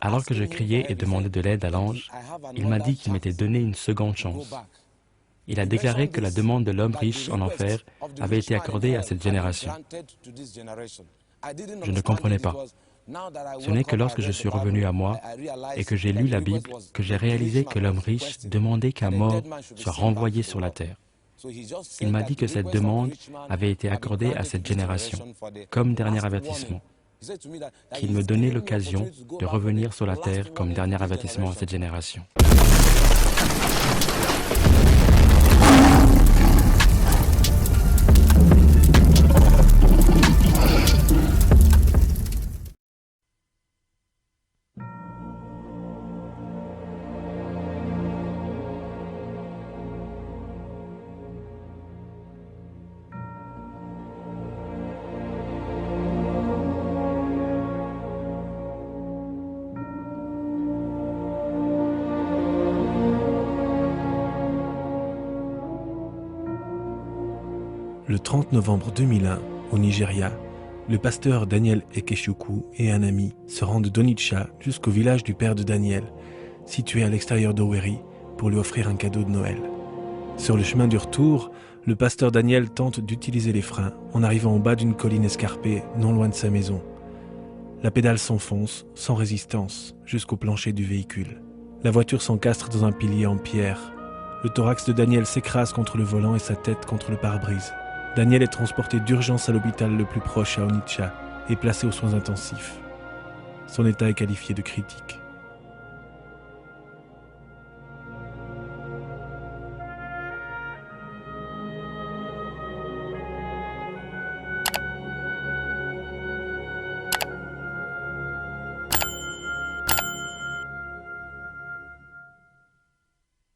Alors que je criais et demandais de l'aide à l'ange, il m'a dit qu'il m'était donné une seconde chance. Il a déclaré que la demande de l'homme riche en enfer avait été accordée à cette génération. Je ne comprenais pas. Ce n'est que lorsque je suis revenu à moi et que j'ai lu la Bible que j'ai réalisé que l'homme riche demandait qu'un mort soit renvoyé sur la terre. Il m'a dit que cette demande avait été accordée à cette génération comme dernier avertissement, qu'il me donnait l'occasion de revenir sur la terre comme dernier avertissement à cette génération. Le 30 novembre 2001, au Nigeria, le pasteur Daniel Ekechukwu et un ami se rendent d'Onitsha jusqu'au village du père de Daniel, situé à l'extérieur d'Owerri, pour lui offrir un cadeau de Noël. Sur le chemin du retour, le pasteur Daniel tente d'utiliser les freins en arrivant au bas d'une colline escarpée non loin de sa maison. La pédale s'enfonce, sans résistance, jusqu'au plancher du véhicule. La voiture s'encastre dans un pilier en pierre. Le thorax de Daniel s'écrase contre le volant et sa tête contre le pare-brise. Daniel est transporté d'urgence à l'hôpital le plus proche à Onitsha et placé aux soins intensifs. Son état est qualifié de critique.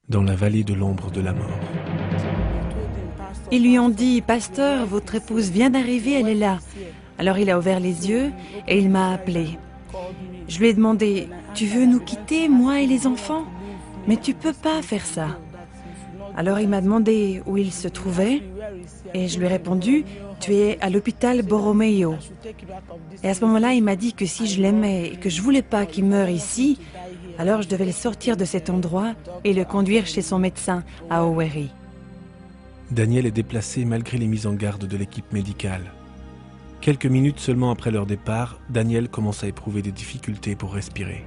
Dans la vallée de l'ombre de la mort. Ils lui ont dit « Pasteur, votre épouse vient d'arriver, elle est là. » Alors il a ouvert les yeux et il m'a appelé. Je lui ai demandé « Tu veux nous quitter, moi et les enfants ? Mais tu peux pas faire ça. » Alors il m'a demandé où il se trouvait et je lui ai répondu « Tu es à l'hôpital Borromeo. » Et à ce moment-là, il m'a dit que si je l'aimais et que je voulais pas qu'il meure ici, alors je devais le sortir de cet endroit et le conduire chez son médecin à Owerri. Daniel est déplacé malgré les mises en garde de l'équipe médicale. Quelques minutes seulement après leur départ, Daniel commence à éprouver des difficultés pour respirer.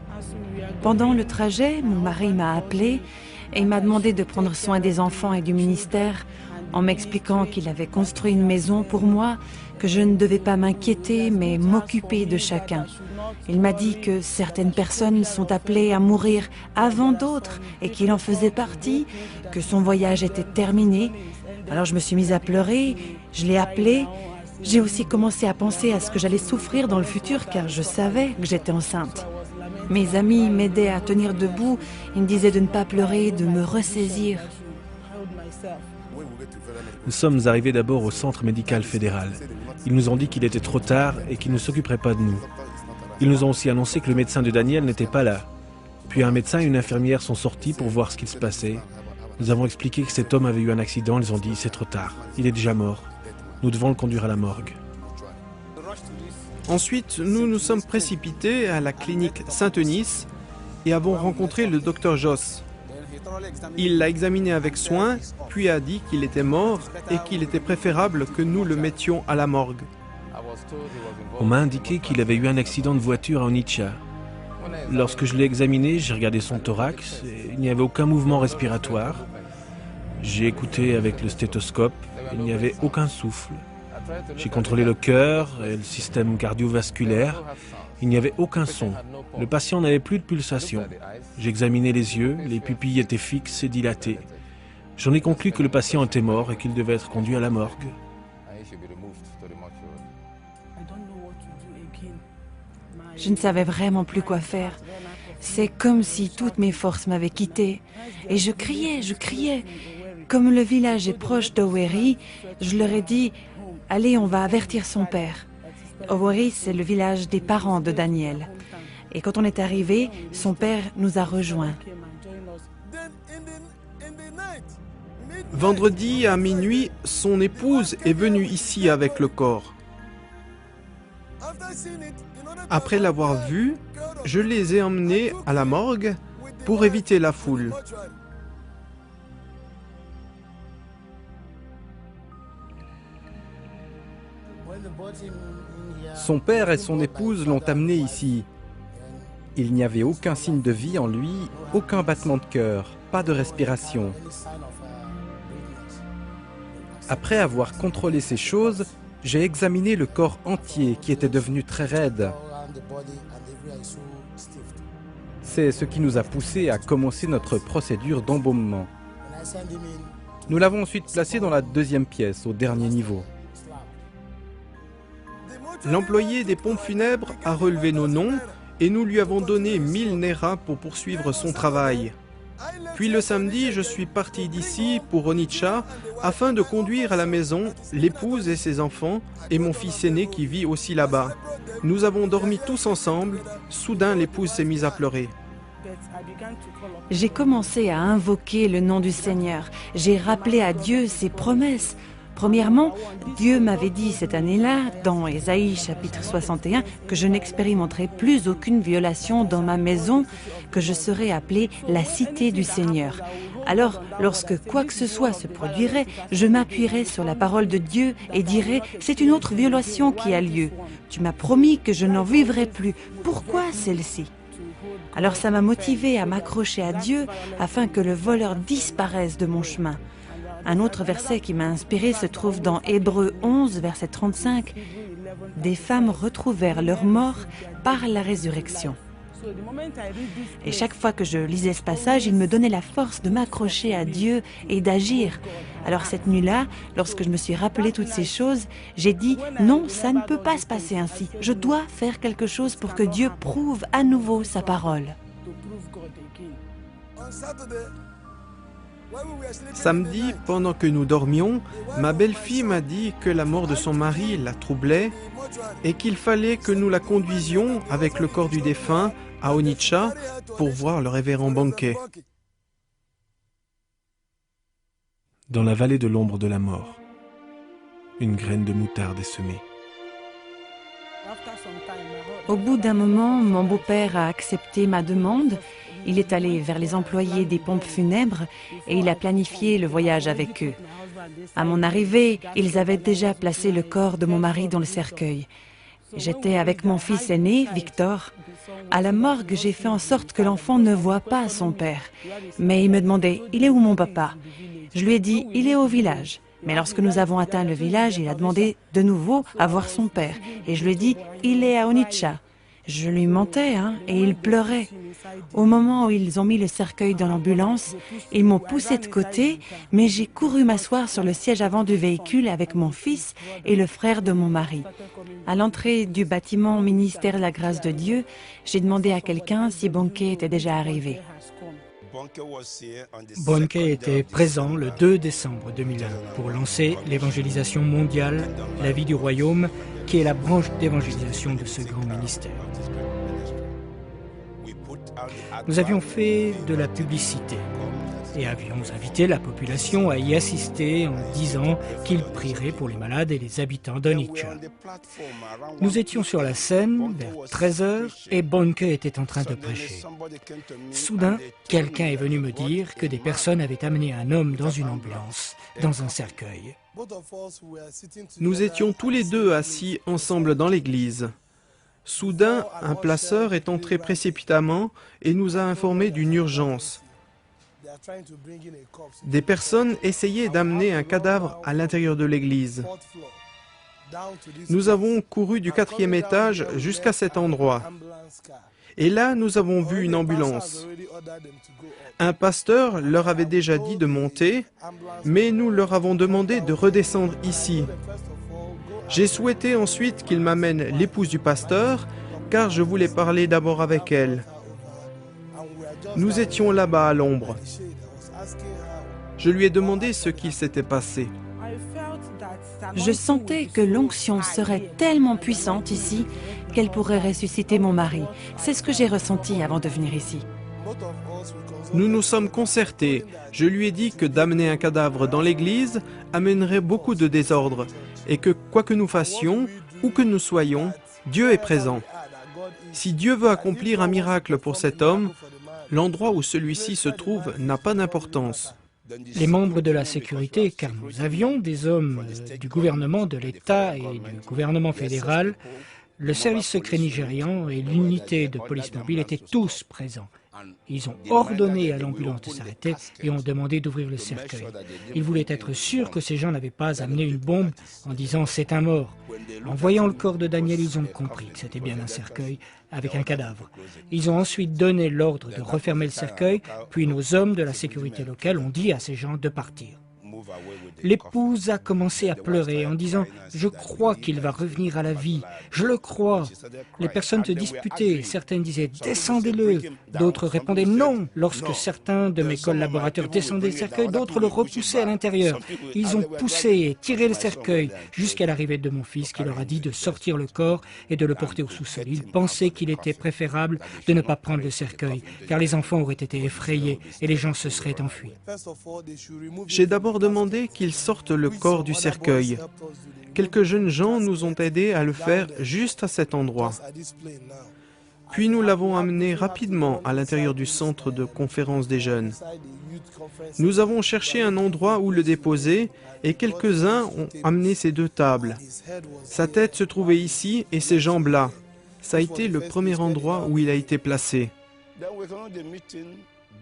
Pendant le trajet, mon mari m'a appelé et il m'a demandé de prendre soin des enfants et du ministère en m'expliquant qu'il avait construit une maison pour moi, que je ne devais pas m'inquiéter mais m'occuper de chacun. Il m'a dit que certaines personnes sont appelées à mourir avant d'autres et qu'il en faisait partie, que son voyage était terminé. Alors je me suis mise à pleurer, je l'ai appelé. J'ai aussi commencé à penser à ce que j'allais souffrir dans le futur car je savais que j'étais enceinte. Mes amis m'aidaient à tenir debout, ils me disaient de ne pas pleurer, de me ressaisir. Nous sommes arrivés d'abord au centre médical fédéral. Ils nous ont dit qu'il était trop tard et qu'ils ne s'occuperaient pas de nous. Ils nous ont aussi annoncé que le médecin de Daniel n'était pas là. Puis un médecin et une infirmière sont sortis pour voir ce qu'il se passait. Nous avons expliqué que cet homme avait eu un accident, ils ont dit « c'est trop tard, il est déjà mort, nous devons le conduire à la morgue ». Ensuite, nous nous sommes précipités à la clinique Saint-Eunice et avons rencontré le docteur Joss. Il l'a examiné avec soin, puis a dit qu'il était mort et qu'il était préférable que nous le mettions à la morgue. On m'a indiqué qu'il avait eu un accident de voiture à Onitsha. Lorsque je l'ai examiné, j'ai regardé son thorax et il n'y avait aucun mouvement respiratoire. J'ai écouté avec le stéthoscope, il n'y avait aucun souffle. J'ai contrôlé le cœur et le système cardiovasculaire, il n'y avait aucun son. Le patient n'avait plus de pulsation. J'ai examiné les yeux, les pupilles étaient fixes et dilatées. J'en ai conclu que le patient était mort et qu'il devait être conduit à la morgue. Je ne savais vraiment plus quoi faire. C'est comme si toutes mes forces m'avaient quittée. Et je criais. Comme le village est proche d'Owerri, je leur ai dit « Allez, on va avertir son père ». Owerri, c'est le village des parents de Daniel. Et quand on est arrivé, son père nous a rejoints. Vendredi à minuit, son épouse est venue ici avec le corps. Après l'avoir vu, Je les ai emmenés à la morgue pour éviter la foule. Son père et son épouse l'ont amené ici. Il n'y avait aucun signe de vie en lui, aucun battement de cœur, pas de respiration. Après avoir contrôlé ces choses, j'ai examiné le corps entier qui était devenu très raide. C'est ce qui nous a poussé à commencer notre procédure d'embaumement. Nous l'avons ensuite placé dans la deuxième pièce, au dernier niveau. L'employé des pompes funèbres a relevé nos noms et nous lui avons donné 1000 Nera pour poursuivre son travail. Puis le samedi, je suis parti d'ici pour Onitsha afin de conduire à la maison l'épouse et ses enfants et mon fils aîné qui vit aussi là-bas. Nous avons dormi tous ensemble. Soudain, l'épouse s'est mise à pleurer. J'ai commencé à invoquer le nom du Seigneur. J'ai rappelé à Dieu ses promesses. Premièrement, Dieu m'avait dit cette année-là, dans Ésaïe chapitre 61, que je n'expérimenterais plus aucune violation dans ma maison, que je serais appelée la cité du Seigneur. Alors, lorsque quoi que ce soit se produirait, je m'appuierais sur la parole de Dieu et dirais « C'est une autre violation qui a lieu. Tu m'as promis que je n'en vivrai plus. Pourquoi celle-ci » Alors ça m'a motivée à m'accrocher à Dieu afin que le voleur disparaisse de mon chemin. Un autre verset qui m'a inspiré se trouve dans Hébreux 11, verset 35. « Des femmes retrouvèrent leur mort par la résurrection. » Et chaque fois que je lisais ce passage, il me donnait la force de m'accrocher à Dieu et d'agir. Alors cette nuit-là, lorsque je me suis rappelé toutes ces choses, j'ai dit « Non, ça ne peut pas se passer ainsi. Je dois faire quelque chose pour que Dieu prouve à nouveau sa parole. » Samedi, pendant que nous dormions, ma belle-fille m'a dit que la mort de son mari la troublait et qu'il fallait que nous la conduisions avec le corps du défunt à Onitsha pour voir le révérend Bonnke. Dans la vallée de l'ombre de la mort, une graine de moutarde est semée. Au bout d'un moment, mon beau-père a accepté ma demande. Il est allé vers les employés des pompes funèbres et il a planifié le voyage avec eux. À mon arrivée, ils avaient déjà placé le corps de mon mari dans le cercueil. J'étais avec mon fils aîné, Victor. À la morgue, j'ai fait en sorte que l'enfant ne voie pas son père. Mais il me demandait « Il est où mon papa ?» Je lui ai dit « Il est au village ». Mais lorsque nous avons atteint le village, il a demandé de nouveau à voir son père. Et je lui ai dit « Il est à Onitsha ». Je lui mentais, et il pleurait. Au moment où ils ont mis le cercueil dans l'ambulance, ils m'ont poussé de côté, mais j'ai couru m'asseoir sur le siège avant du véhicule avec mon fils et le frère de mon mari. À l'entrée du bâtiment ministère de la grâce de Dieu, j'ai demandé à quelqu'un si Bonnke était déjà arrivé. Bonnke était présent le 2 décembre 2001 pour lancer l'évangélisation mondiale, la vie du royaume, qui est la branche d'évangélisation de ce grand ministère. Nous avions fait de la publicité et avions invité la population à y assister en disant qu'ils prieraient pour les malades et les habitants d'Onitsha. Nous étions sur la scène vers 13h et Bonnke était en train de prêcher. Soudain, quelqu'un est venu me dire que des personnes avaient amené un homme dans une ambulance, dans un cercueil. Nous étions tous les deux assis ensemble dans l'église. Soudain, un placeur est entré précipitamment et nous a informés d'une urgence. Des personnes essayaient d'amener un cadavre à l'intérieur de l'église. Nous avons couru du 4e étage jusqu'à cet endroit. Et là, nous avons vu une ambulance. Un pasteur leur avait déjà dit de monter, mais nous leur avons demandé de redescendre ici. J'ai souhaité ensuite qu'ils m'amènent l'épouse du pasteur, car je voulais parler d'abord avec elle. Nous étions là-bas à l'ombre. Je lui ai demandé ce qu'il s'était passé. Je sentais que l'onction serait tellement puissante ici qu'elle pourrait ressusciter mon mari. C'est ce que j'ai ressenti avant de venir ici. Nous nous sommes concertés. Je lui ai dit que d'amener un cadavre dans l'église amènerait beaucoup de désordre et que quoi que nous fassions, où que nous soyons, Dieu est présent. Si Dieu veut accomplir un miracle pour cet homme, l'endroit où celui-ci se trouve n'a pas d'importance. Les membres de la sécurité, car nous avions des hommes du gouvernement de l'État et du gouvernement fédéral, le service secret nigérian et l'unité de police mobile étaient tous présents. Ils ont ordonné à l'ambulance de s'arrêter et ont demandé d'ouvrir le cercueil. Ils voulaient être sûrs que ces gens n'avaient pas amené une bombe en disant « c'est un mort ». En voyant le corps de Daniel, ils ont compris que c'était bien un cercueil avec un cadavre. Ils ont ensuite donné l'ordre de refermer le cercueil, puis nos hommes de la sécurité locale ont dit à ces gens de partir. L'épouse a commencé à pleurer en disant « Je crois qu'il va revenir à la vie, je le crois ». Les personnes se disputaient, certaines disaient « Descendez-le », d'autres répondaient « Non ». Lorsque certains de mes collaborateurs descendaient le cercueil, d'autres le repoussaient à l'intérieur. Ils ont poussé et tiré le cercueil jusqu'à l'arrivée de mon fils qui leur a dit de sortir le corps et de le porter au sous-sol. Ils pensaient qu'il était préférable de ne pas prendre le cercueil, car les enfants auraient été effrayés et les gens se seraient enfuis. J'ai d'abord demandé qu'ils sortent le corps du cercueil. Quelques jeunes gens nous ont aidés à le faire juste à cet endroit. Puis nous l'avons amené rapidement à l'intérieur du centre de conférence des jeunes. Nous avons cherché un endroit où le déposer et quelques-uns ont amené ces deux tables. Sa tête se trouvait ici et ses jambes là. Ça a été le premier endroit où il a été placé.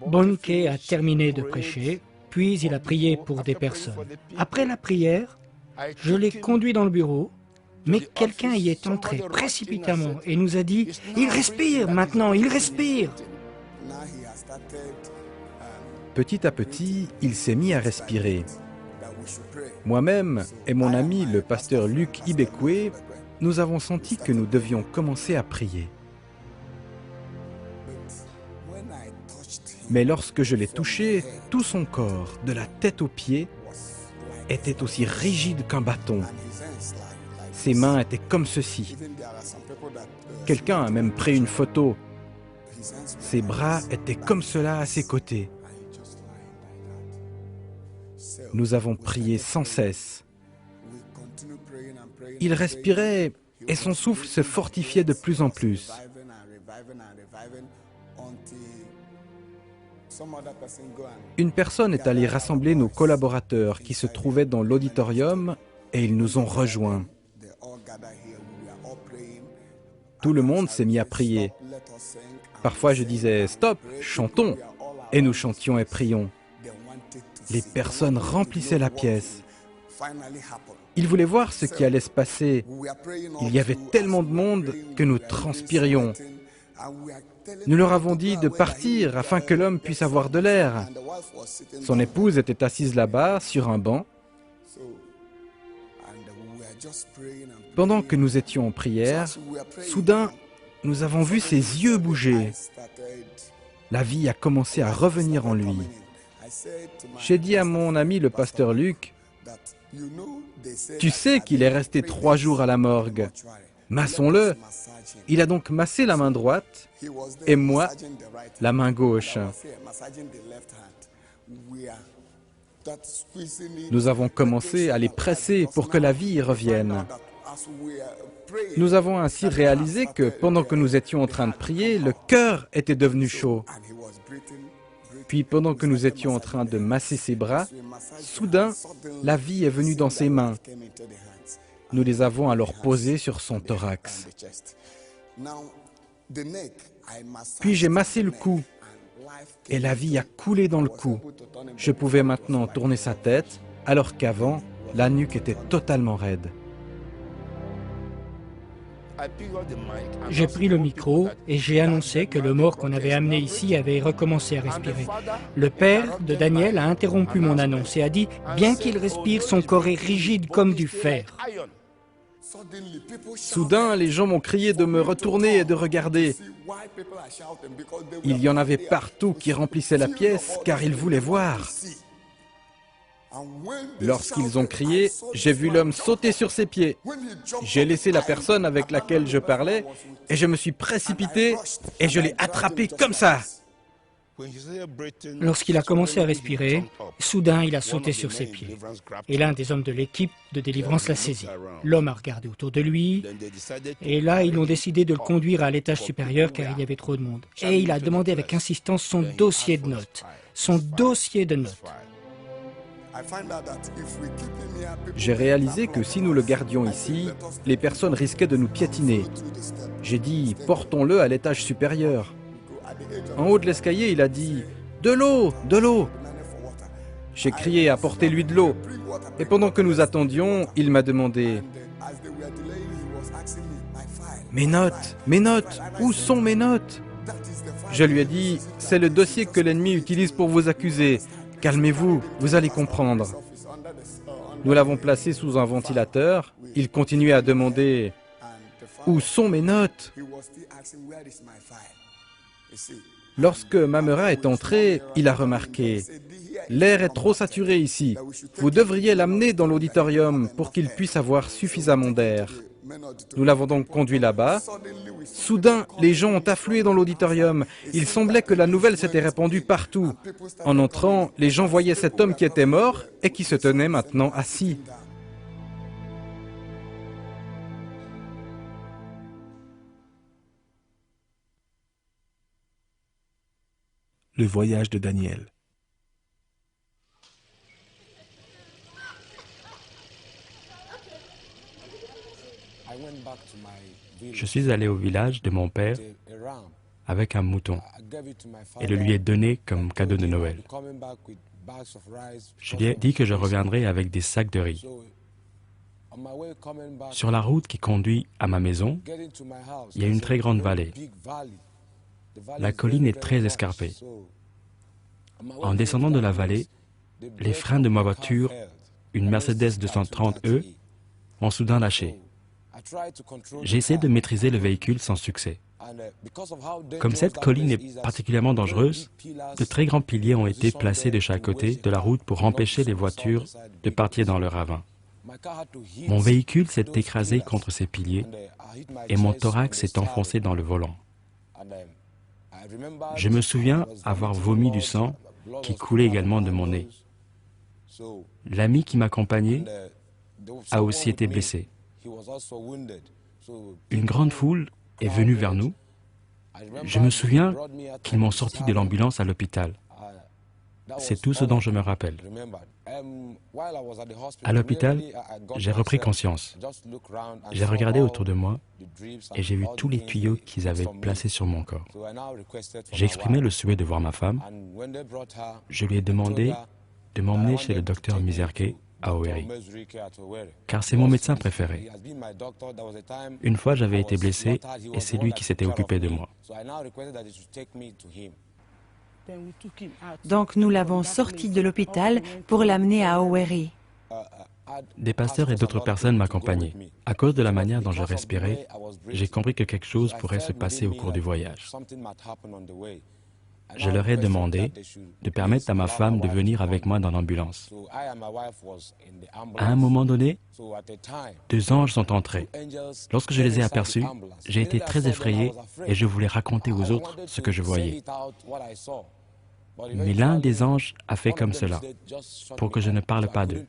Bonke a terminé de prêcher, puis il a prié pour des personnes. Après la prière, je l'ai conduit dans le bureau, mais quelqu'un y est entré précipitamment et nous a dit « Il respire maintenant, il respire !» Petit à petit, il s'est mis à respirer. Moi-même et mon ami le pasteur Luc Ibekwe, nous avons senti que nous devions commencer à prier. Mais lorsque je l'ai touché, tout son corps, de la tête aux pieds, était aussi rigide qu'un bâton. Ses mains étaient comme ceci. Quelqu'un a même pris une photo. Ses bras étaient comme cela à ses côtés. Nous avons prié sans cesse. Il respirait et son souffle se fortifiait de plus en plus. Une personne est allée rassembler nos collaborateurs qui se trouvaient dans l'auditorium et ils nous ont rejoints. Tout le monde s'est mis à prier. Parfois je disais « Stop, chantons !» et nous chantions et prions. Les personnes remplissaient la pièce. Ils voulaient voir ce qui allait se passer. Il y avait tellement de monde que nous transpirions. Nous leur avons dit de partir afin que l'homme puisse avoir de l'air. Son épouse était assise là-bas sur un banc. Pendant que nous étions en prière, soudain, nous avons vu ses yeux bouger. La vie a commencé à revenir en lui. J'ai dit à mon ami le pasteur Luc, « Tu sais qu'il est resté 3 jours à la morgue. Massons-le. » Il a donc massé la main droite et moi, la main gauche. Nous avons commencé à les presser pour que la vie y revienne. Nous avons ainsi réalisé que pendant que nous étions en train de prier, le cœur était devenu chaud. Puis pendant que nous étions en train de masser ses bras, soudain, la vie est venue dans ses mains. Nous les avons alors posées sur son thorax. Puis j'ai massé le cou et la vie a coulé dans le cou. Je pouvais maintenant tourner sa tête, alors qu'avant, la nuque était totalement raide. J'ai pris le micro et j'ai annoncé que le mort qu'on avait amené ici avait recommencé à respirer. Le père de Daniel a interrompu mon annonce et a dit « Bien qu'il respire, son corps est rigide comme du fer. » Soudain, les gens m'ont crié de me retourner et de regarder. Il y en avait partout qui remplissaient la pièce car ils voulaient voir. Lorsqu'ils ont crié, j'ai vu l'homme sauter sur ses pieds. J'ai laissé la personne avec laquelle je parlais et je me suis précipité et je l'ai attrapé comme ça. Lorsqu'il a commencé à respirer, soudain il a sauté sur ses pieds. Et l'un des hommes de l'équipe de délivrance l'a saisi. L'homme a regardé autour de lui, et là ils ont décidé de le conduire à l'étage supérieur car il y avait trop de monde. Et il a demandé avec insistance son dossier de notes. Son dossier de notes. J'ai réalisé que si nous le gardions ici, les personnes risquaient de nous piétiner. J'ai dit, portons-le à l'étage supérieur. En haut de l'escalier, il a dit « De l'eau, de l'eau !» J'ai crié « Apportez-lui de l'eau !» Et pendant que nous attendions, il m'a demandé « Mes notes, où sont mes notes ?» Je lui ai dit « C'est le dossier que l'ennemi utilise pour vous accuser. Calmez-vous, vous allez comprendre. » Nous l'avons placé sous un ventilateur. Il continuait à demander « Où sont mes notes ?» Lorsque Mamera est entré, il a remarqué « L'air est trop saturé ici. Vous devriez l'amener dans l'auditorium pour qu'il puisse avoir suffisamment d'air. » Nous l'avons donc conduit là-bas. Soudain, les gens ont afflué dans l'auditorium. Il semblait que la nouvelle s'était répandue partout. En entrant, les gens voyaient cet homme qui était mort et qui se tenait maintenant assis. Le voyage de Daniel. Je suis allé au village de mon père avec un mouton et le lui ai donné comme cadeau de Noël. Je lui ai dit que je reviendrai avec des sacs de riz. Sur la route qui conduit à ma maison, il y a une très grande vallée. La colline est très escarpée. En descendant de la vallée, les freins de ma voiture, une Mercedes 230e, ont soudain lâché. J'ai essayé de maîtriser le véhicule sans succès. Comme cette colline est particulièrement dangereuse, de très grands piliers ont été placés de chaque côté de la route pour empêcher les voitures de partir dans le ravin. Mon véhicule s'est écrasé contre ces piliers et mon thorax s'est enfoncé dans le volant. Je me souviens avoir vomi du sang qui coulait également de mon nez. L'ami qui m'accompagnait a aussi été blessé. Une grande foule est venue vers nous. Je me souviens qu'ils m'ont sorti de l'ambulance à l'hôpital. C'est tout ce dont je me rappelle. À l'hôpital, j'ai repris conscience. J'ai regardé autour de moi et j'ai vu tous les tuyaux qu'ils avaient placés sur mon corps. J'ai exprimé le souhait de voir ma femme. Je lui ai demandé de m'emmener chez le docteur Mizerke à Owerri, car c'est mon médecin préféré. Une fois, j'avais été blessé et c'est lui qui s'était occupé de moi. Donc nous l'avons sorti de l'hôpital pour l'amener à Owerri. Des pasteurs et d'autres personnes m'accompagnaient. À cause de la manière dont je respirais, j'ai compris que quelque chose pourrait se passer au cours du voyage. Je leur ai demandé de permettre à ma femme de venir avec moi dans l'ambulance. À un moment donné, 2 anges sont entrés. Lorsque je les ai aperçus, j'ai été très effrayé et je voulais raconter aux autres ce que je voyais. Mais l'un des anges a fait comme cela, pour que je ne parle pas d'eux.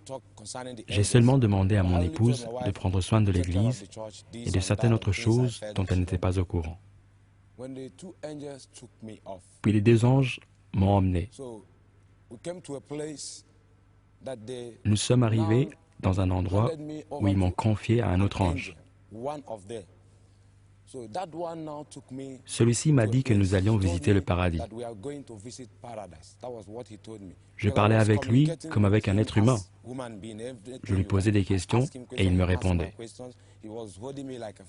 J'ai seulement demandé à mon épouse de prendre soin de l'église et de certaines autres choses dont elle n'était pas au courant. Puis les 2 anges m'ont emmené. Nous sommes arrivés dans un endroit où ils m'ont confié à un autre ange. Celui-ci m'a dit que nous allions visiter le paradis. Je parlais avec lui comme avec un être humain. Je lui posais des questions et il me répondait.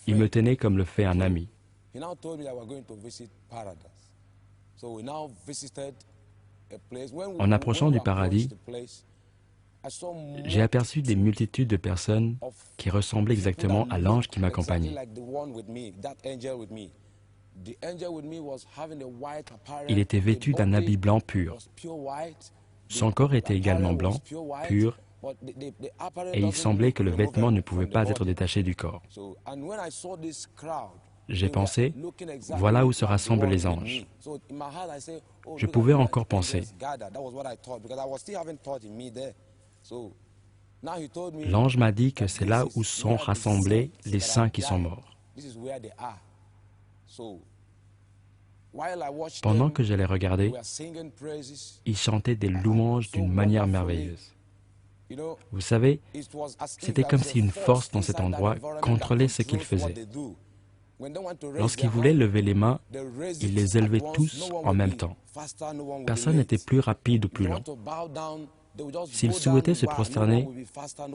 Il me tenait comme le fait un ami. En approchant du paradis, j'ai aperçu des multitudes de personnes qui ressemblaient exactement à l'ange qui m'accompagnait. Il était vêtu d'un habit blanc pur. Son corps était également blanc, pur, et il semblait que le vêtement ne pouvait pas être détaché du corps. J'ai pensé, voilà où se rassemblent les anges. Je pouvais encore penser. L'ange m'a dit que c'est là où sont rassemblés les saints qui sont morts. Pendant que je les regardais, ils chantaient des louanges d'une manière merveilleuse. Vous savez, c'était comme si une force dans cet endroit contrôlait ce qu'ils faisaient. Lorsqu'ils voulaient lever les mains, ils les élevaient tous en même temps. Personne n'était plus rapide ou plus lent. S'ils souhaitaient se prosterner,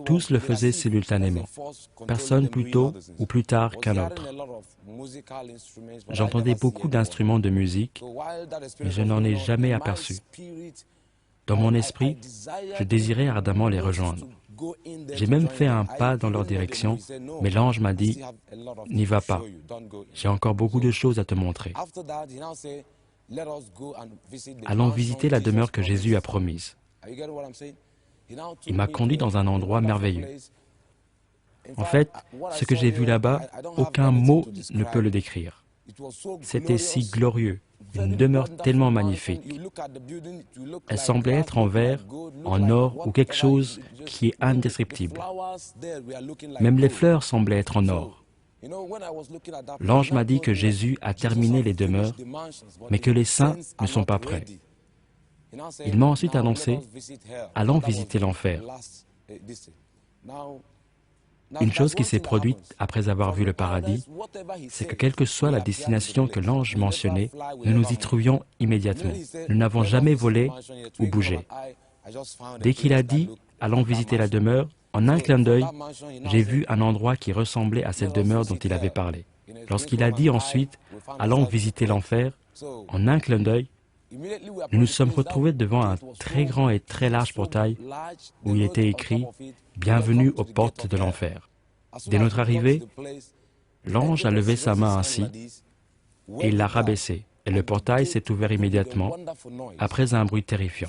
tous le faisaient simultanément, personne plus tôt ou plus tard qu'un autre. J'entendais beaucoup d'instruments de musique, mais je n'en ai jamais aperçu. Dans mon esprit, je désirais ardemment les rejoindre. J'ai même fait un pas dans leur direction, mais l'ange m'a dit, « N'y va pas, j'ai encore beaucoup de choses à te montrer. » Allons visiter la demeure que Jésus a promise. Il m'a conduit dans un endroit merveilleux. En fait, ce que j'ai vu là-bas, aucun mot ne peut le décrire. C'était si glorieux, une demeure tellement magnifique. Elle semblait être en verre, en or ou quelque chose qui est indescriptible. Même les fleurs semblaient être en or. L'ange m'a dit que Jésus a terminé les demeures, mais que les saints ne sont pas prêts. Il m'a ensuite annoncé, allons visiter l'enfer. Une chose qui s'est produite après avoir vu le paradis, c'est que quelle que soit la destination que l'ange mentionnait, nous nous y trouvions immédiatement. Nous n'avons jamais volé ou bougé. Dès qu'il a dit, allons visiter la demeure, en un clin d'œil, j'ai vu un endroit qui ressemblait à cette demeure dont il avait parlé. Lorsqu'il a dit ensuite, allons visiter l'enfer, en un clin d'œil, nous nous sommes retrouvés devant un très grand et très large portail où il était écrit « Bienvenue aux portes de l'enfer ». Dès notre arrivée, l'ange a levé sa main ainsi et il l'a rabaissée. Et le portail s'est ouvert immédiatement après un bruit terrifiant.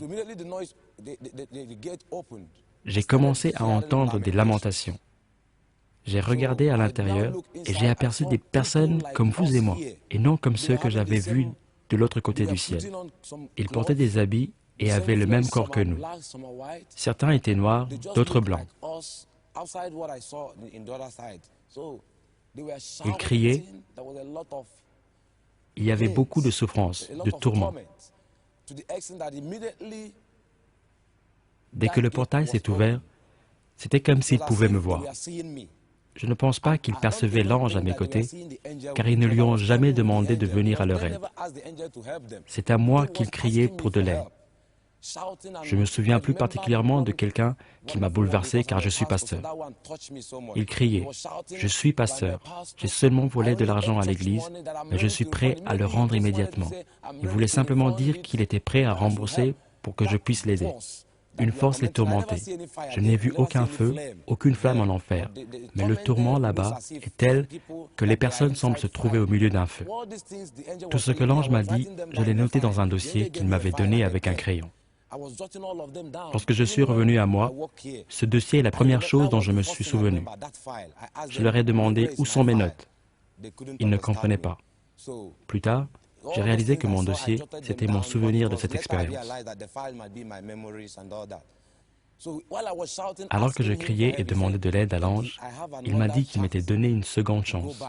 J'ai commencé à entendre des lamentations. J'ai regardé à l'intérieur et j'ai aperçu des personnes comme vous et moi, et non comme ceux que j'avais vus de l'autre côté du ciel. Ils portaient des habits et avaient le même corps que nous. Certains étaient noirs, d'autres blancs. Ils criaient. Il y avait beaucoup de souffrance, de tourments. Dès que le portail s'est ouvert, c'était comme s'ils pouvaient me voir. Je ne pense pas qu'ils percevaient l'ange à mes côtés, car ils ne lui ont jamais demandé de venir à leur aide. C'est à moi qu'ils criaient pour de l'aide. Je me souviens plus particulièrement de quelqu'un qui m'a bouleversé car je suis pasteur. Il criait, « Je suis pasteur, j'ai seulement volé de l'argent à l'église, mais je suis prêt à le rendre immédiatement. » Il voulait simplement dire qu'il était prêt à rembourser pour que je puisse l'aider. Une force les tourmentait. Je n'ai vu aucun feu, aucune flamme en enfer, mais le tourment là-bas est tel que les personnes semblent se trouver au milieu d'un feu. Tout ce que l'ange m'a dit, je l'ai noté dans un dossier qu'il m'avait donné avec un crayon. Lorsque je suis revenu à moi, ce dossier est la première chose dont je me suis souvenu. Je leur ai demandé où sont mes notes. Ils ne comprenaient pas. Plus tard, j'ai réalisé que mon dossier, c'était mon souvenir de cette expérience. Alors que je criais et demandais de l'aide à l'ange, il m'a dit qu'il m'était donné une seconde chance.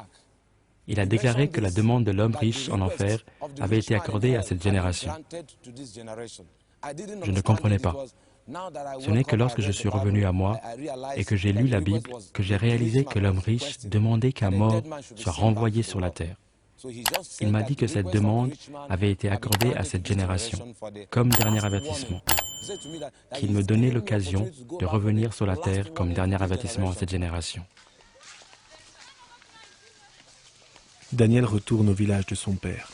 Il a déclaré que la demande de l'homme riche en enfer avait été accordée à cette génération. Je ne comprenais pas. Ce n'est que lorsque je suis revenu à moi et que j'ai lu la Bible que j'ai réalisé que l'homme riche demandait qu'un mort soit renvoyé sur la terre. Il m'a dit que cette demande avait été accordée à cette génération, comme dernier avertissement, qu'il me donnait l'occasion de revenir sur la terre comme dernier avertissement à cette génération. Daniel retourne au village de son père.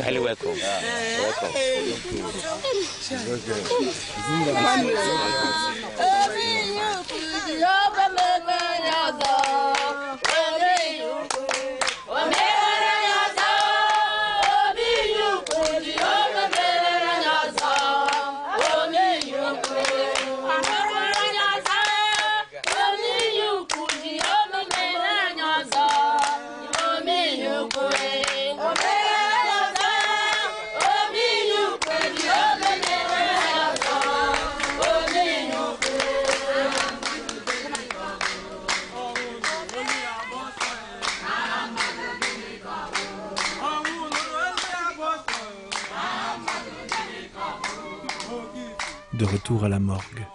Highly welcome. De retour à la morgue.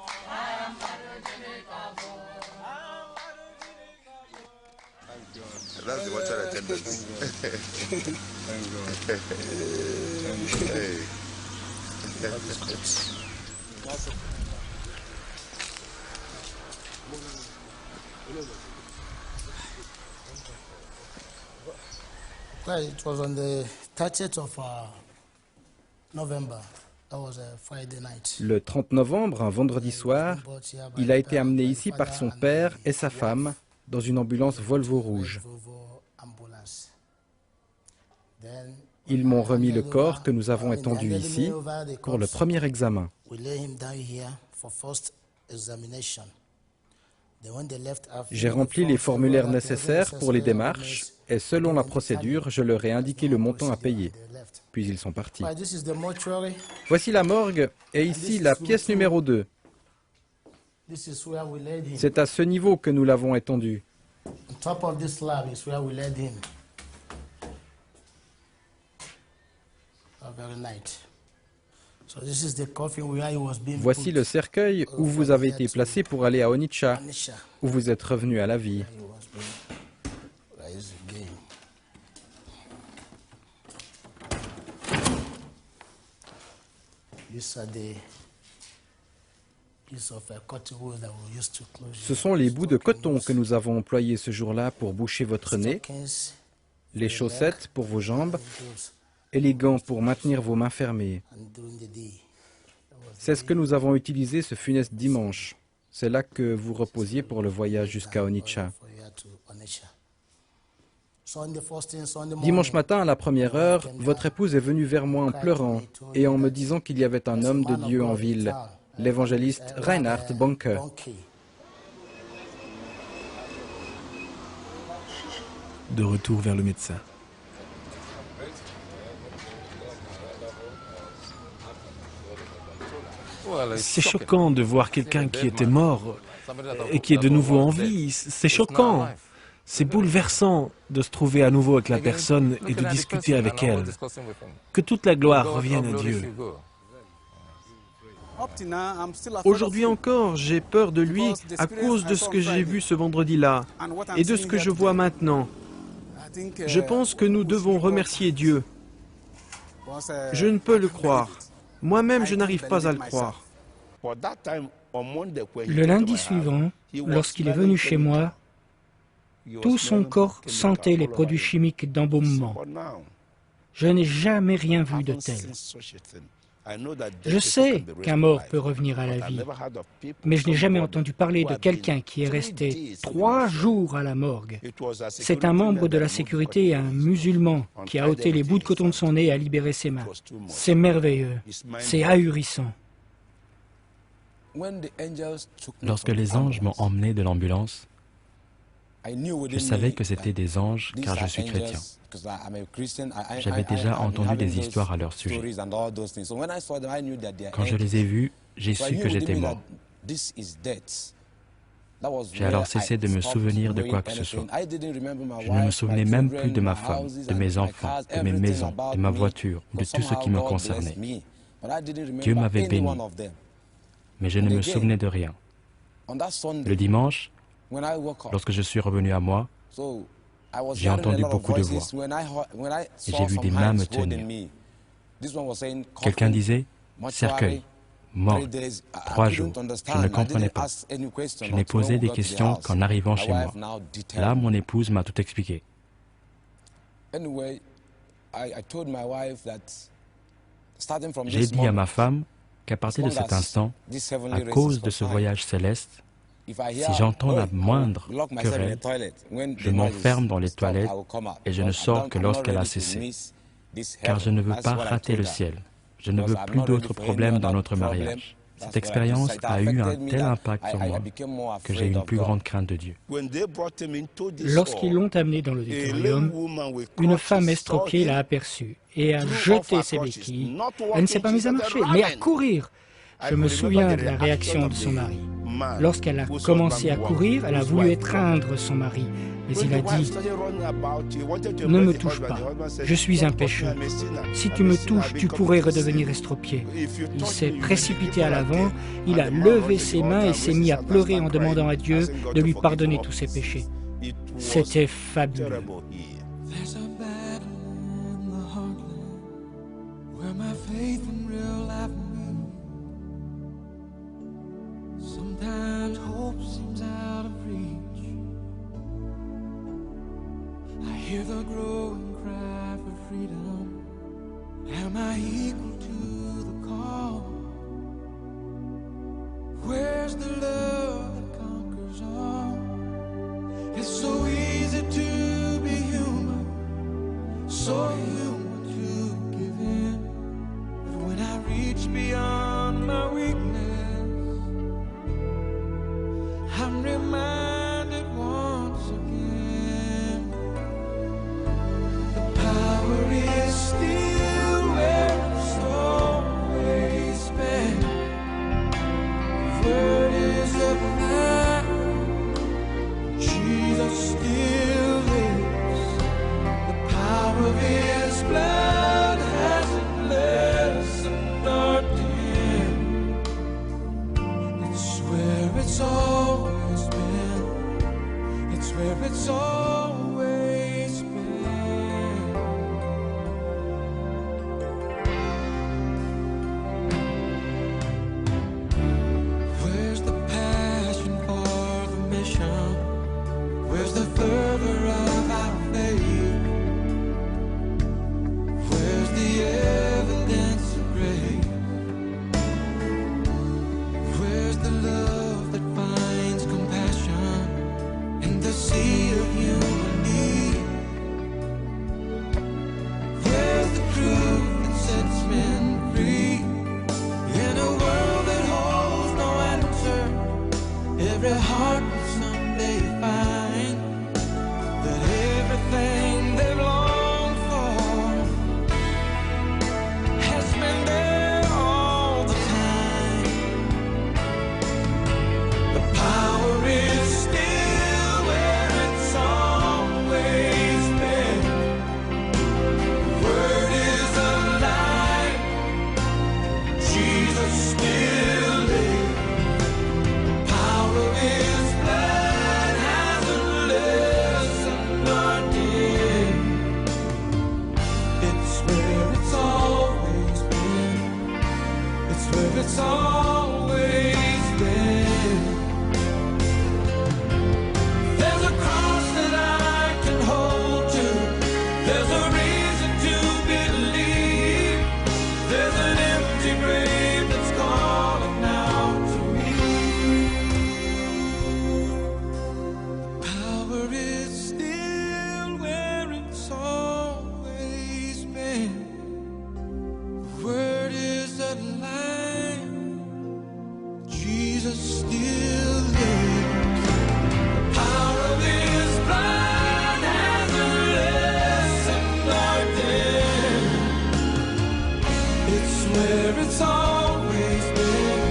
That's the mortuary attendant. Well, it was on the 30th of November. That was a Friday night. Le 30 novembre, un vendredi soir, il a été amené ici par son père et sa femme dans une ambulance Volvo rouge. Ils m'ont remis le corps que nous avons étendu ici pour le premier examen. J'ai rempli les formulaires nécessaires pour les démarches et selon la procédure, je leur ai indiqué le montant à payer. Puis ils sont partis. Voici la morgue et ici la pièce numéro 2. C'est à ce niveau que nous l'avons étendu. Voici le cercueil où vous avez été placé pour aller à Onitsha, où vous êtes revenu à la vie. Ce sont les bouts de coton que nous avons employés ce jour-là pour boucher votre nez, les chaussettes pour vos jambes et les gants pour maintenir vos mains fermées. C'est ce que nous avons utilisé ce funeste dimanche. C'est là que vous reposiez pour le voyage jusqu'à Onitsha. Dimanche matin, à la première heure, votre épouse est venue vers moi en pleurant et en me disant qu'il y avait un homme de Dieu en ville, l'évangéliste Reinhard Bonke. De retour vers le médecin. C'est choquant de voir quelqu'un qui était mort et qui est de nouveau en vie. C'est choquant. C'est bouleversant de se trouver à nouveau avec la personne et de discuter avec elle. Que toute la gloire revienne à Dieu. Aujourd'hui encore, j'ai peur de lui à cause de ce que j'ai vu ce vendredi-là et de ce que je vois maintenant. Je pense que nous devons remercier Dieu. Je ne peux le croire. Moi-même, je n'arrive pas à le croire. Le lundi suivant, lorsqu'il est venu chez moi, tout son corps sentait les produits chimiques d'embaumement. Je n'ai jamais rien vu de tel. Je sais qu'un mort peut revenir à la vie, mais je n'ai jamais entendu parler de quelqu'un qui est resté 3 jours à la morgue. C'est un membre de la sécurité, un musulman, qui a ôté les bouts de coton de son nez et a libéré ses mains. C'est merveilleux, c'est ahurissant. Lorsque les anges m'ont emmené de l'ambulance, je savais que c'était des anges car je suis chrétien. J'avais déjà entendu des histoires à leur sujet. Quand je les ai vus, j'ai su que j'étais mort. J'ai alors cessé de me souvenir de quoi que ce soit. Je ne me souvenais même plus de ma femme, de mes enfants, de mes maisons, de ma voiture, de tout ce qui me concernait. Dieu m'avait béni, mais je ne me souvenais de rien. Le dimanche, lorsque je suis revenu à moi, J'ai entendu beaucoup de voix et j'ai vu des mains me tenir. Quelqu'un disait « cercueil, mort, 3 jours ». Je ne comprenais pas. Je n'ai posé des questions qu'en arrivant chez moi. Là, mon épouse m'a tout expliqué. J'ai dit à ma femme qu'à partir de cet instant, à cause de ce voyage céleste, si j'entends la moindre querelle, je m'enferme dans les toilettes et je ne sors que lorsqu'elle a cessé, car je ne veux pas rater le ciel. Je ne veux plus d'autres problèmes dans notre mariage. Cette expérience a eu un tel impact sur moi que j'ai une plus grande crainte de Dieu. Lorsqu'ils l'ont amené dans l'auditorium, une femme estropiée l'a aperçue et a jeté ses béquilles. Elle ne s'est pas mise à marcher, mais à courir. Je me souviens de la réaction de son mari. Lorsqu'elle a commencé à courir, elle a voulu étreindre son mari. Mais il a dit « Ne me touche pas, je suis un pécheur. Si tu me touches, tu pourrais redevenir estropié. » Il s'est précipité à l'avant, il a levé ses mains et s'est mis à pleurer en demandant à Dieu de lui pardonner tous ses péchés. C'était fabuleux. Sometimes hope seems out of reach. I hear the growing cry for freedom. Am I equal to the call? Where's the love that conquers all? It's so easy to be human, so human to give in. But when I reach beyond my weakness, I'm reminded once again, the power is still where it's always been. The word is alive, Jesus still lives. The power of His blood hasn't lessened or dimmed. It's where it's always been. It's where it's always been. Where's the passion for the mission? Where's the fervor of our faith? Where's the evidence of grace? Where's the love that finds compassion in the sea of human need? Where's the truth that sets men free? In a world that holds no answer, every heart will someday find that everything they've longed for has been there all the time. The power is still where it's always been. The word is alive, Jesus still lives. The power of His blood hasn't lessened or dimmed. It's where it's always been. It's where it's always been. There's a cross that I can hold to. There's a reason to believe. There's an empty grave that's calling out to me. The power is still where it's always been. The word is alive, Jesus still lives. The power of His blood hasn't lessened or dimmed. It's where it's always been.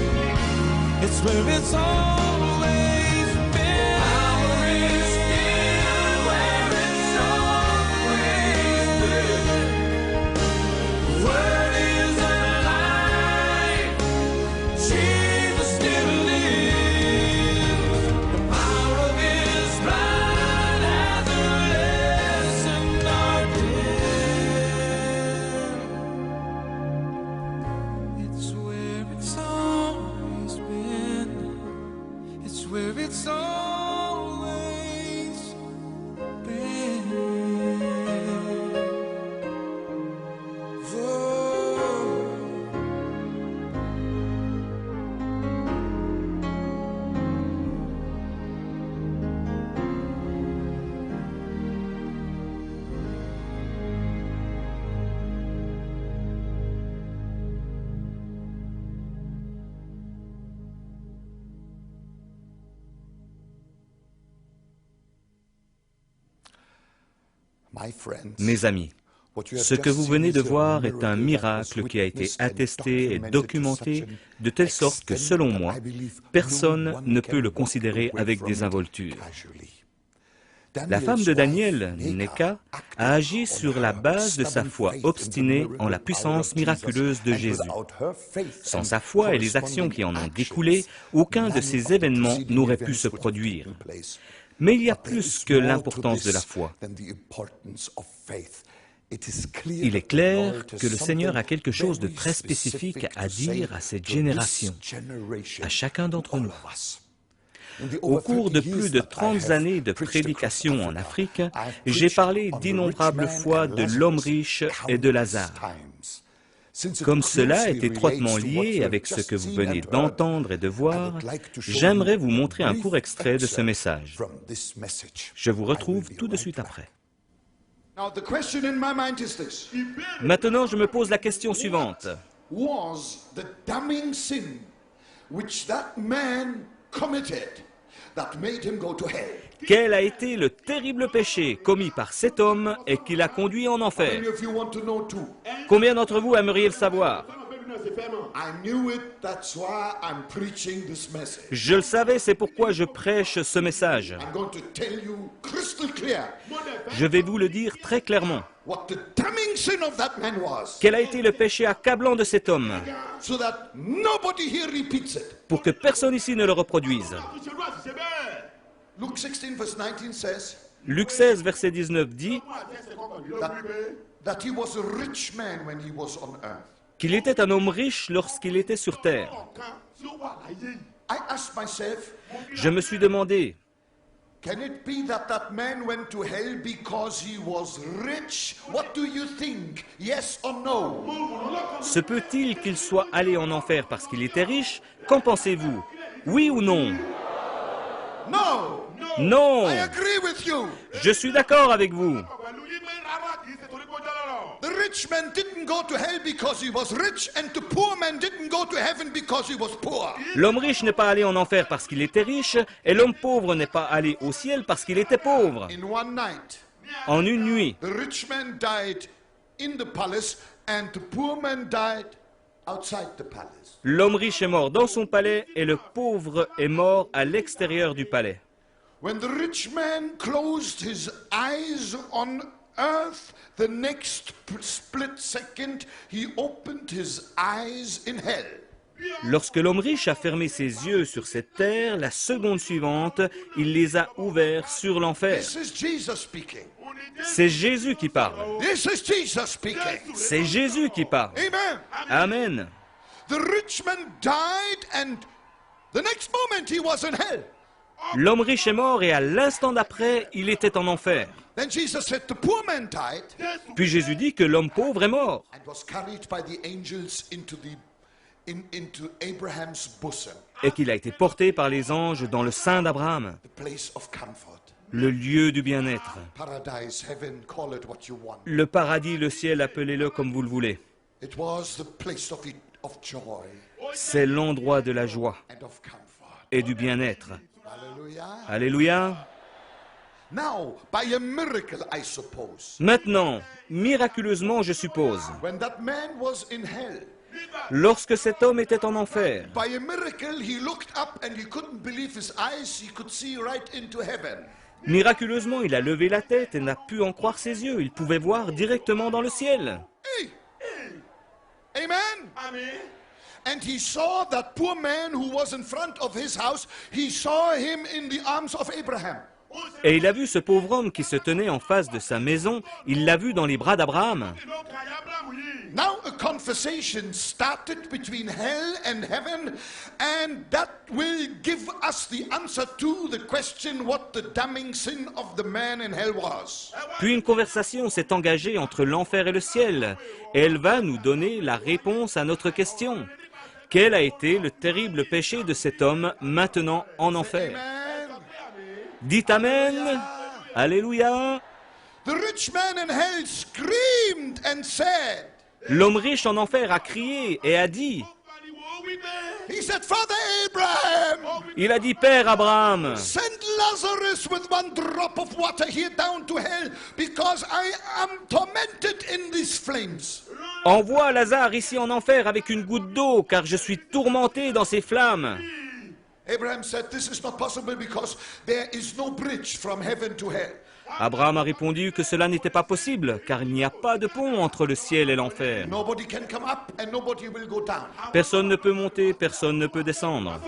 It's where it's always been. Power is still where it's always been. The word is alive, Jesus still lives. The power of His blood hasn't Mes amis, ce que vous venez de voir est un miracle qui a été attesté et documenté de telle sorte que, selon moi, personne ne peut le considérer avec désinvolture. La femme de Daniel, Neka, a agi sur la base de sa foi obstinée en la puissance miraculeuse de Jésus. Sans sa foi et les actions qui en ont découlé, aucun de ces événements n'aurait pu se produire. Mais il y a plus que l'importance de la foi. Il est clair que le Seigneur a quelque chose de très spécifique à dire à cette génération, à chacun d'entre nous. Au cours de plus de 30 années de prédication en Afrique, j'ai parlé d'innombrables fois de l'homme riche et de Lazare. Comme cela est étroitement lié avec ce que vous venez d'entendre et de voir, j'aimerais vous montrer un court extrait de ce message. Je vous retrouve tout de suite après. Maintenant, je me pose la question suivante. Quel a été le terrible péché commis par cet homme et qui l'a conduit en enfer? Combien d'entre vous aimeriez le savoir? Je le savais, c'est pourquoi je prêche ce message. Je vais vous le dire très clairement. Quel a été le péché accablant de cet homme? Pour que personne ici ne le reproduise. Luc 16, verset 19 dit qu'il était un homme riche lorsqu'il était sur terre. Je me suis demandé, se peut-il qu'il soit allé en enfer parce qu'il était riche? Qu'en pensez-vous? Oui ou non? Non! Je suis d'accord avec vous. L'homme riche n'est pas allé en enfer parce qu'il était riche, et l'homme pauvre n'est pas allé au ciel parce qu'il était pauvre. En une nuit, l'homme riche est mort dans son palais et le pauvre est mort à l'extérieur du palais. When the rich man closed his eyes on earth, the next split second he opened his eyes in hell. Lorsque l'homme riche a fermé ses yeux sur cette terre, la seconde suivante, il les a ouverts sur l'enfer. C'est Jésus qui parle. C'est Jésus qui parle. Amen. The rich man died and the next moment he was in hell. L'homme riche est mort et à l'instant d'après, il était en enfer. Puis Jésus dit que l'homme pauvre est mort. Et qu'il a été porté par les anges dans le sein d'Abraham, le lieu du bien-être. Le paradis, le ciel, appelez-le comme vous le voulez. C'est l'endroit de la joie et du bien-être. Alléluia. Maintenant, miraculeusement, je suppose, lorsque cet homme était en enfer, miraculeusement, il a levé la tête et n'a pu en croire ses yeux. Il pouvait voir directement dans le ciel. Amen. And he saw that poor man who was in front of his house, he saw him in the arms of Abraham. Et il a vu ce pauvre homme qui se tenait en face de sa maison, il l'a vu dans les bras d'Abraham. Now a conversation started between hell and heaven, and that will give us the answer to the question what the damning sin of the man in hell was. Puis une conversation s'est engagée entre l'enfer et le ciel, et elle va nous donner la réponse à notre question. Quel a été le terrible péché de cet homme maintenant en enfer? Dites Amen. Alléluia. L'homme riche en enfer a crié et a dit, il a dit, Père Abraham, Lazarus with one drop of water here down to hell because I am tormented in these flames. Envoie Lazare ici en enfer avec une goutte d'eau, car je suis tourmenté dans ces flammes. Abraham said, this is not possible because there is no bridge from heaven to hell. Abraham a répondu que cela n'était pas possible, car il n'y a pas de pont entre le ciel et l'enfer. Nobody can come up and nobody will go down. Personne ne peut monter, personne ne peut descendre.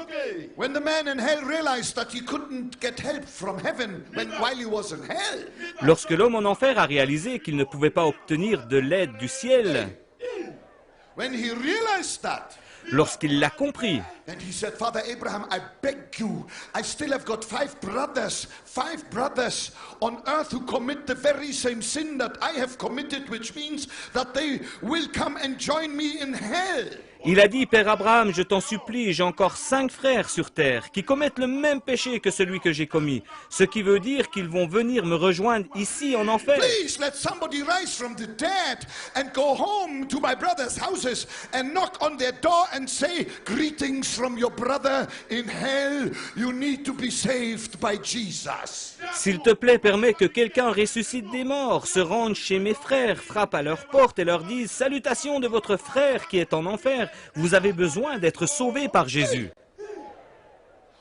When the man in hell realized that he couldn't get help from heaven while he was in hell, Lorsque l'homme en enfer a réalisé qu'il ne pouvait pas obtenir de l'aide du ciel, when he realized that, lorsqu'il l'a compris, then he said, Father Abraham, I beg you, I still have got five brothers on earth who commit the very same sin that I have committed, which means that they will come and join me in hell. il a dit, Père Abraham, je t'en supplie, j'ai encore 5 frères sur terre qui commettent le même péché que celui que j'ai commis, ce qui veut dire qu'ils vont venir me rejoindre ici en enfer. Please let somebody rise from the dead and go home to my brothers' houses and knock on their door and say, greetings from your brother in hell, you need to be saved by Jesus. S'il te plaît, permets que quelqu'un ressuscite des morts, se rende chez mes frères, frappe à leur porte et leur dise « Salutations de votre frère qui est en enfer, vous avez besoin d'être sauvés par Jésus. »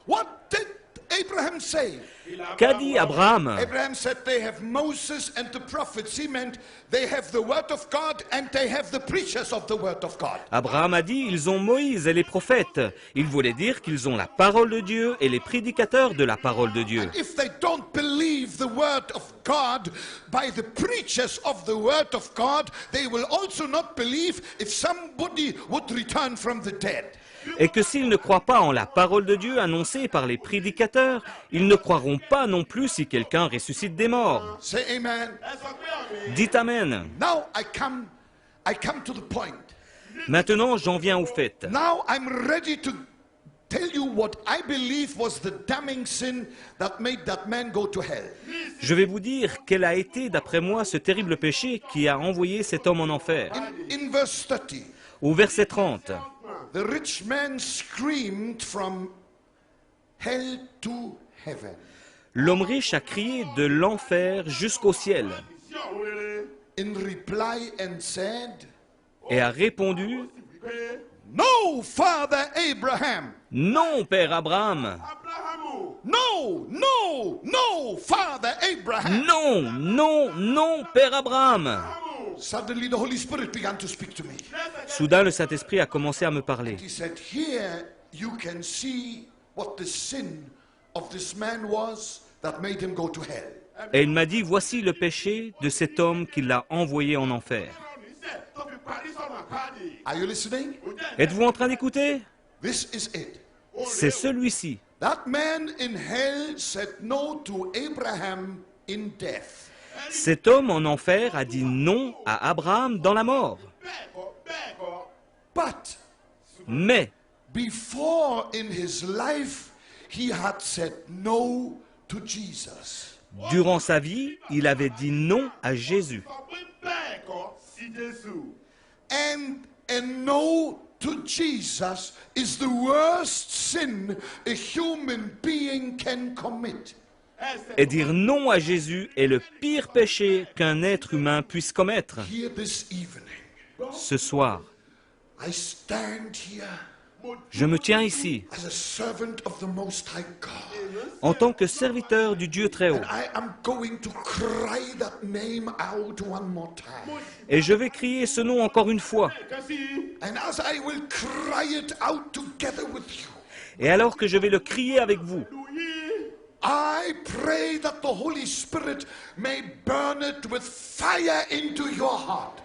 What did Abraham say? Qu'a dit Abraham? Abraham said they have Moses and the prophets. He meant they have the word of God and they have the preachers of the word of God. Abraham a dit, ils ont Moïse et les prophètes. Il voulait dire qu'ils ont la parole de Dieu et les prédicateurs de la parole de Dieu. And if they don't believe the word of God by the preachers of the word of God, they will also not believe if somebody would return from the dead. Et que s'ils ne croient pas en la parole de Dieu annoncée par les prédicateurs, ils ne croiront pas non plus si quelqu'un ressuscite des morts. Say amen. Dites Amen. Now I come to the point. Maintenant, j'en viens au fait. Now I'm ready to tell you what I believe was the damning sin that made that man go to hell. Je vais vous dire quel a été, d'après moi, ce terrible péché qui a envoyé cet homme en enfer. In verse 30. Au verset 30. The rich man screamed from hell to heaven. L'homme riche a crié de l'enfer jusqu'au ciel. In reply and said, et a répondu, No, Father Abraham. Non, Père Abraham. No, no, no, Father Abraham. Non, non, non, Père Abraham. Suddenly the Holy Spirit began to speak to me. Soudain, le Saint-Esprit a commencé à me parler. He said, Here you can see what the sin of this man was that made him go to hell. Et il m'a dit, voici le péché de cet homme qui l'a envoyé en enfer. Are you listening? Êtes-vous en train d'écouter? This is it. C'est celui-ci. That man in hell said no to Abraham in death. Cet homme en enfer a dit non à Abraham dans la mort. But mais before in his life, he had said no to Jesus. Durant sa vie, il avait dit non à Jésus. And a no to Jesus is the worst sin a human being can commit. Et dire non à Jésus est le pire péché qu'un être humain puisse commettre. Here this evening, ce soir, I stand here je me tiens ici as a servant of the Most High God. En tant que serviteur du Dieu très haut. And I am going to cry that name out one more time. Et je vais crier ce nom encore une fois. And as I will cry it out together with you, et alors que je vais le crier avec vous, I pray that the Holy Spirit may burn it with fire into your heart.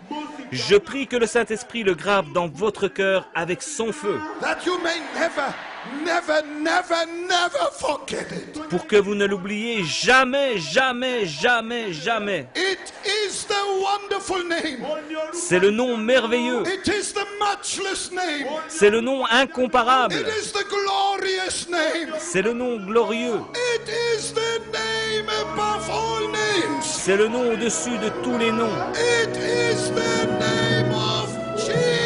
Je prie que le Saint-Esprit le grave dans votre cœur avec son feu. That you may never, never, never, never forget it. Pour que vous ne l'oubliez jamais, jamais, jamais, jamais. It is the wonderful name. C'est le nom merveilleux. It is the matchless name. C'est le nom incomparable. It is the glorious name. C'est le nom glorieux. It is the name above all names. C'est le nom au-dessus de tous les noms. It is the name of Jesus.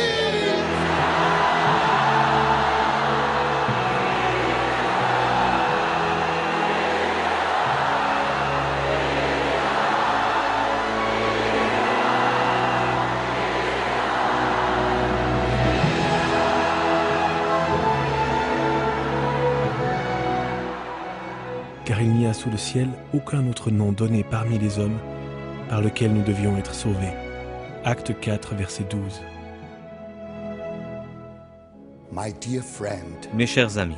car il n'y a sous le ciel aucun autre nom donné parmi les hommes par lequel nous devions être sauvés. Acte 4, verset 12. Mes chers amis,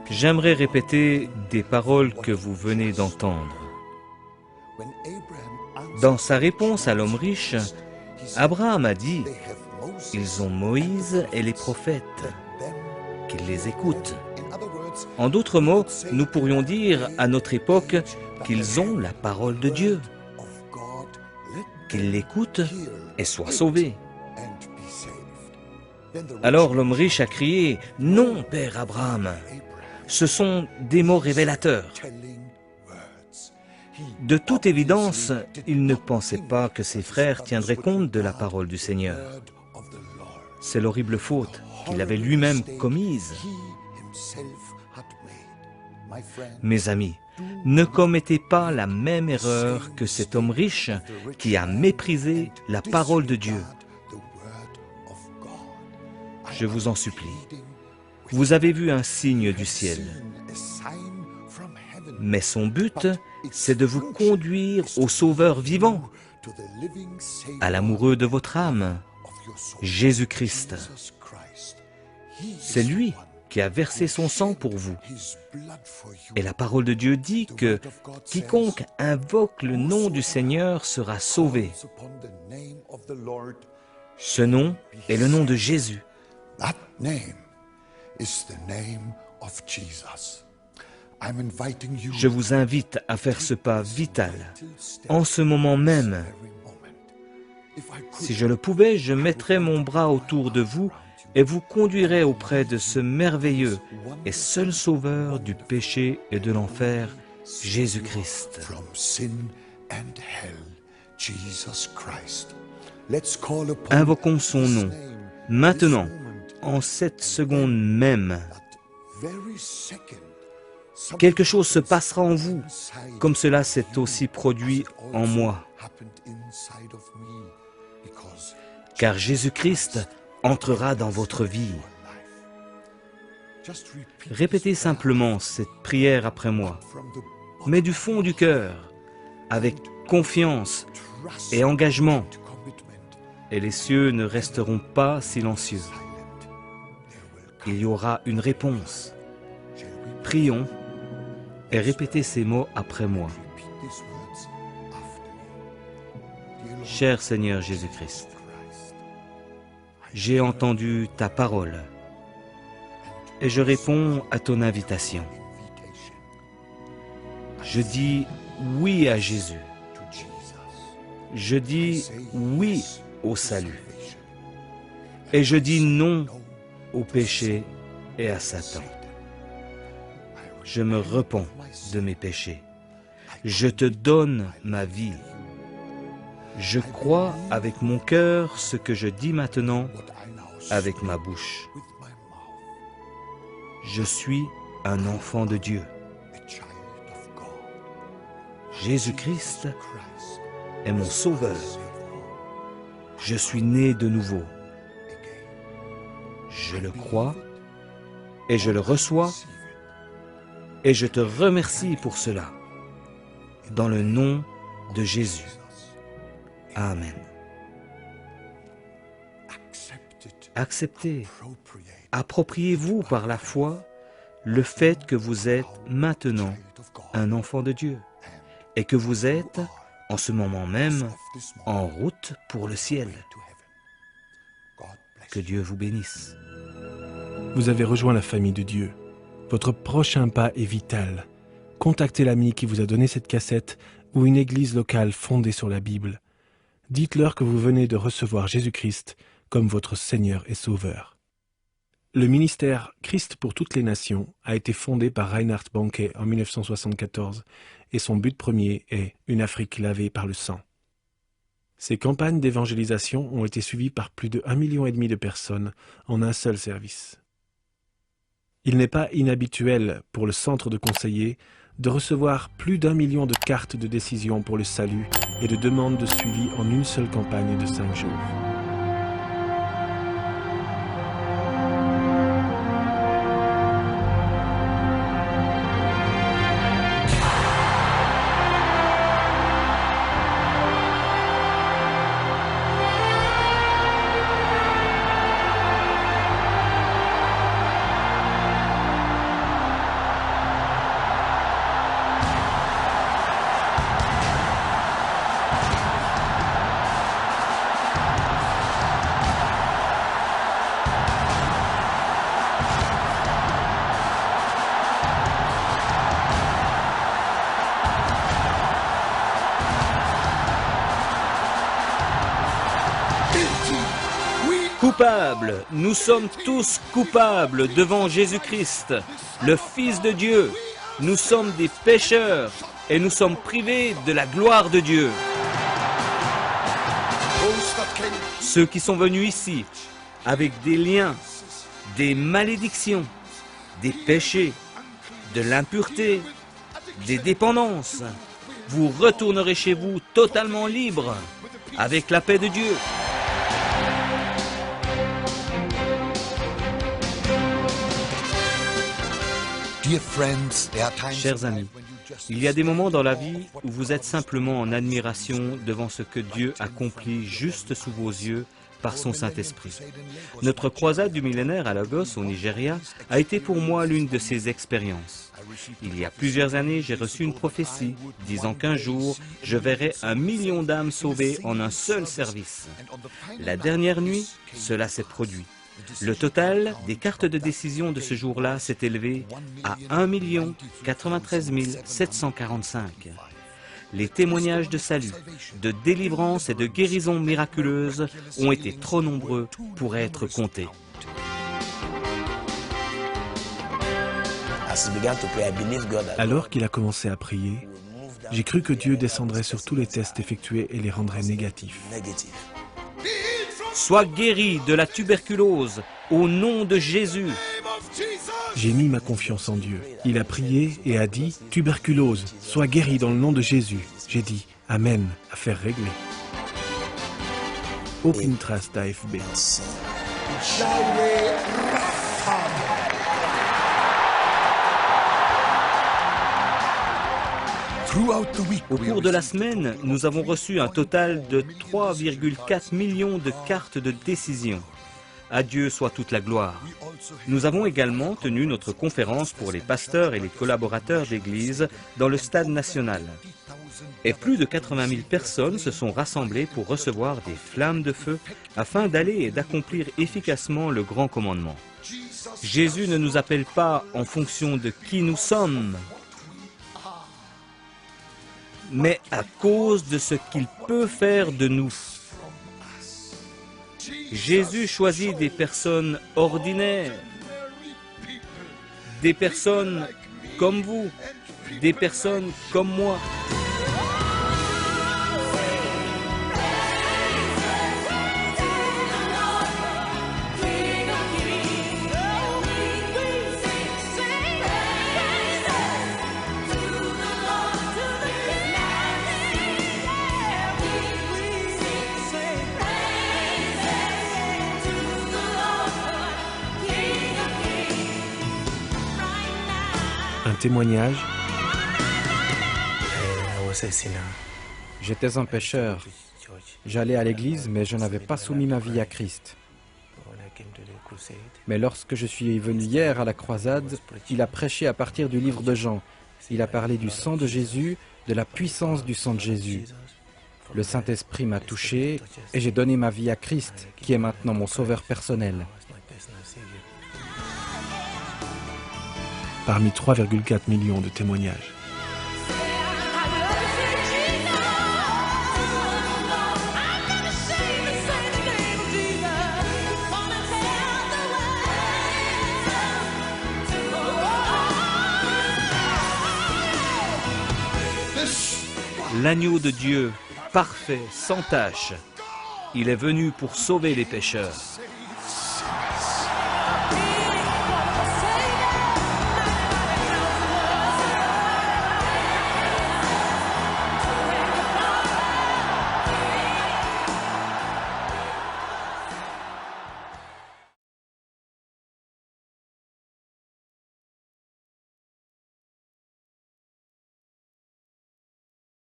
j'aimerais répéter des paroles que vous venez d'entendre. Dans sa réponse à l'homme riche, Abraham a dit « Ils ont Moïse et les prophètes, qu'ils les écoutent. » En d'autres mots, nous pourrions dire à notre époque qu'ils ont la parole de Dieu, qu'ils l'écoutent et soient sauvés. Alors l'homme riche a crié « Non, Père Abraham, ce sont des mots révélateurs. » De toute évidence, il ne pensait pas que ses frères tiendraient compte de la parole du Seigneur. C'est l'horrible faute qu'il avait lui-même commise. Mes amis, ne commettez pas la même erreur que cet homme riche qui a méprisé la parole de Dieu. Je vous en supplie. Vous avez vu un signe du ciel. Mais son but, c'est de vous conduire au Sauveur vivant, à l'amoureux de votre âme, Jésus-Christ. C'est lui qui a versé son sang pour vous. Et la parole de Dieu dit que quiconque invoque le nom du Seigneur sera sauvé. Ce nom est le nom de Jésus. Je vous invite à faire ce pas vital en ce moment même. Si je le pouvais, je mettrais mon bras autour de vous et vous conduirais auprès de ce merveilleux et seul sauveur du péché et de l'enfer, Jésus-Christ. Invoquons son nom, maintenant, en cette seconde même. Quelque chose se passera en vous, comme cela s'est aussi produit en moi. Car Jésus-Christ entrera dans votre vie. Répétez simplement cette prière après moi, mais du fond du cœur, avec confiance et engagement, et les cieux ne resteront pas silencieux. Il y aura une réponse. Prions et répétez ces mots après moi. Cher Seigneur Jésus-Christ, j'ai entendu ta parole et je réponds à ton invitation. Je dis oui à Jésus. Je dis oui au salut. Et je dis non au péché et à Satan. Je me repens de mes péchés. Je te donne ma vie. Je crois avec mon cœur ce que je dis maintenant avec ma bouche. Je suis un enfant de Dieu. Jésus-Christ est mon sauveur. Je suis né de nouveau. Je le crois et je le reçois et je te remercie pour cela. Dans le nom de Jésus. Amen. Acceptez, appropriez-vous par la foi le fait que vous êtes maintenant un enfant de Dieu et que vous êtes, en ce moment même, en route pour le ciel. Que Dieu vous bénisse. Vous avez rejoint la famille de Dieu. Votre prochain pas est vital. Contactez l'ami qui vous a donné cette cassette ou une église locale fondée sur la Bible. Dites-leur que vous venez de recevoir Jésus-Christ comme votre Seigneur et Sauveur. Le ministère Christ pour toutes les nations a été fondé par Reinhard Bonnke en 1974 et son but premier est une Afrique lavée par le sang. Ces campagnes d'évangélisation ont été suivies par plus de 1,5 million de personnes en un seul service. Il n'est pas inhabituel pour le centre de conseillers de recevoir plus d'1 million de cartes de décision pour le salut et de demandes de suivi en une seule campagne de 5 jours. Coupables, nous sommes tous coupables devant Jésus-Christ, le Fils de Dieu. Nous sommes des pécheurs et nous sommes privés de la gloire de Dieu. Ceux qui sont venus ici avec des liens, des malédictions, des péchés, de l'impureté, des dépendances, vous retournerez chez vous totalement libres, avec la paix de Dieu. Chers amis, il y a des moments dans la vie où vous êtes simplement en admiration devant ce que Dieu accomplit juste sous vos yeux par son Saint-Esprit. Notre croisade du millénaire à Lagos, au Nigeria, a été pour moi l'une de ces expériences. Il y a plusieurs années, j'ai reçu une prophétie disant qu'un jour, je verrais 1 million d'âmes sauvées en un seul service. La dernière nuit, cela s'est produit. Le total des cartes de décision de ce jour-là s'est élevé à 1 93 745. Les témoignages de salut, de délivrance et de guérison miraculeuse ont été trop nombreux pour être comptés. Alors qu'il a commencé à prier, j'ai cru que Dieu descendrait sur tous les tests effectués et les rendrait négatifs. Sois guéri de la tuberculose au nom de Jésus. J'ai mis ma confiance en Dieu. Il a prié et a dit « Tuberculose, sois guéri dans le nom de Jésus ». J'ai dit « Amen », affaire réglée. Aucune trace d'AFB. Au cours de la semaine, nous avons reçu un total de 3,4 millions de cartes de décision. À Dieu soit toute la gloire. Nous avons également tenu notre conférence pour les pasteurs et les collaborateurs d'Église dans le stade national. Et plus de 80 000 personnes se sont rassemblées pour recevoir des flammes de feu afin d'aller et d'accomplir efficacement le grand commandement. Jésus ne nous appelle pas en fonction de qui nous sommes, mais à cause de ce qu'il peut faire de nous. Jésus choisit des personnes ordinaires, des personnes comme vous, des personnes comme moi. Un témoignage. J'étais un pécheur. J'allais à l'église, mais je n'avais pas soumis ma vie à Christ. Mais lorsque je suis venu hier à la croisade, il a prêché à partir du livre de Jean. Il a parlé du sang de Jésus, de la puissance du sang de Jésus. Le Saint-Esprit m'a touché et j'ai donné ma vie à Christ, qui est maintenant mon sauveur personnel. Parmi 3,4 millions de témoignages. L'agneau de Dieu, parfait, sans tache, il est venu pour sauver les pécheurs.